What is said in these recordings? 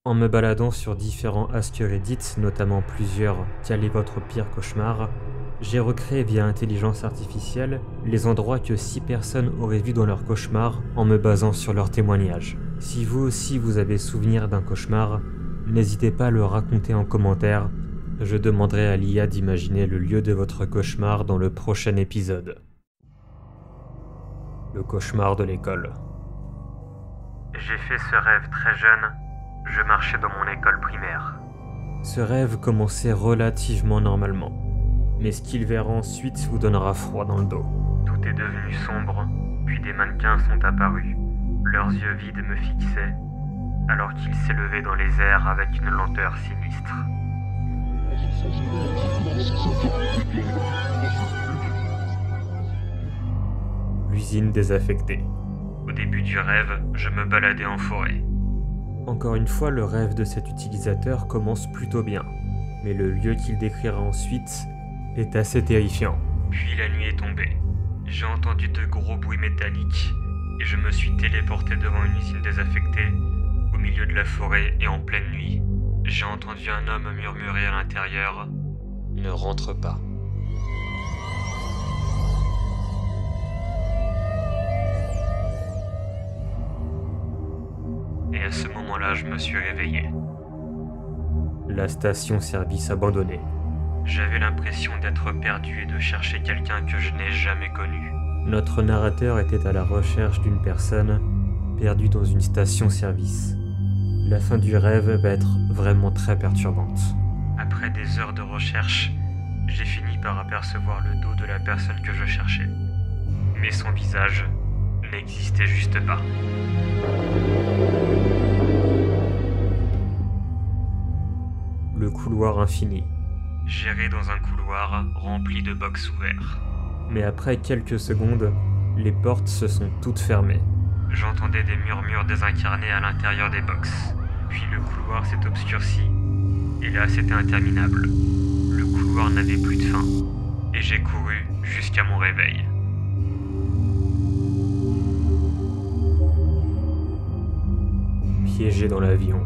En me baladant sur différents Ask Reddit, notamment plusieurs quel est votre pire cauchemar, j'ai recréé via intelligence artificielle les endroits que 6 personnes auraient vus dans leur cauchemar en me basant sur leurs témoignages. Si vous aussi vous avez souvenir d'un cauchemar, n'hésitez pas à le raconter en commentaire, je demanderai à l'IA d'imaginer le lieu de votre cauchemar dans le prochain épisode. Le cauchemar de l'école. J'ai fait ce rêve très jeune, je marchais dans mon école primaire. Ce rêve commençait relativement normalement, mais ce qu'il verra ensuite vous donnera froid dans le dos. Tout est devenu sombre, puis des mannequins sont apparus. Leurs yeux vides me fixaient, alors qu'ils s'élevaient dans les airs avec une lenteur sinistre. L'usine désaffectée. Au début du rêve, je me baladais en forêt. Encore une fois, le rêve de cet utilisateur commence plutôt bien, mais le lieu qu'il décrira ensuite est assez terrifiant. Puis la nuit est tombée. J'ai entendu de gros bruits métalliques et je me suis téléporté devant une usine désaffectée, au milieu de la forêt et en pleine nuit. J'ai entendu un homme murmurer à l'intérieur « Ne rentre pas ». Et à ce moment-là, je me suis réveillé. La station-service abandonnée. J'avais l'impression d'être perdu et de chercher quelqu'un que je n'ai jamais connu. Notre narrateur était à la recherche d'une personne perdue dans une station-service. La fin du rêve va être vraiment très perturbante. Après des heures de recherche, j'ai fini par apercevoir le dos de la personne que je cherchais. Mais son visage n'existait juste pas. Le couloir infini. J'errais dans un couloir rempli de box ouverts. Mais après quelques secondes, les portes se sont toutes fermées. J'entendais des murmures désincarnés à l'intérieur des box. Puis le couloir s'est obscurci. Et là, c'était interminable. Le couloir n'avait plus de fin. Et j'ai couru jusqu'à mon réveil. Piégé dans l'avion.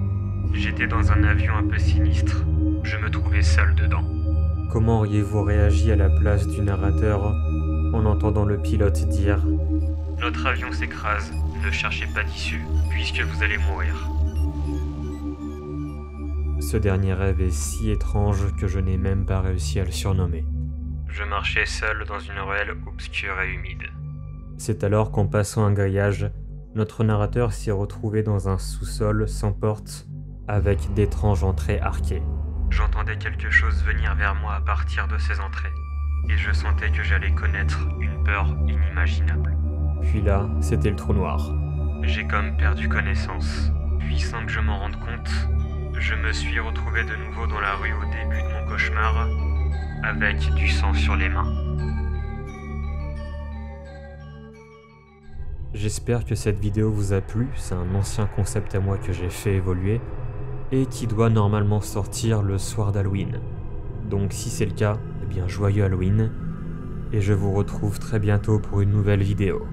J'étais dans un avion un peu sinistre. Je me trouvais seul dedans. Comment auriez-vous réagi à la place du narrateur en entendant le pilote dire « Notre avion s'écrase, ne cherchez pas d'issue, puisque vous allez mourir. » Ce dernier rêve est si étrange que je n'ai même pas réussi à le surnommer. Je marchais seul dans une ruelle obscure et humide. C'est alors qu'en passant un grillage, notre narrateur s'est retrouvé dans un sous-sol sans porte, avec d'étranges entrées arquées. J'entendais quelque chose venir vers moi à partir de ces entrées, et je sentais que j'allais connaître une peur inimaginable. Puis là, c'était le trou noir. J'ai comme perdu connaissance, puis sans que je m'en rende compte, je me suis retrouvé de nouveau dans la rue au début de mon cauchemar, avec du sang sur les mains. J'espère que cette vidéo vous a plu, c'est un ancien concept à moi que j'ai fait évoluer, et qui doit normalement sortir le soir d'Halloween. Donc si c'est le cas, eh bien joyeux Halloween, et je vous retrouve très bientôt pour une nouvelle vidéo.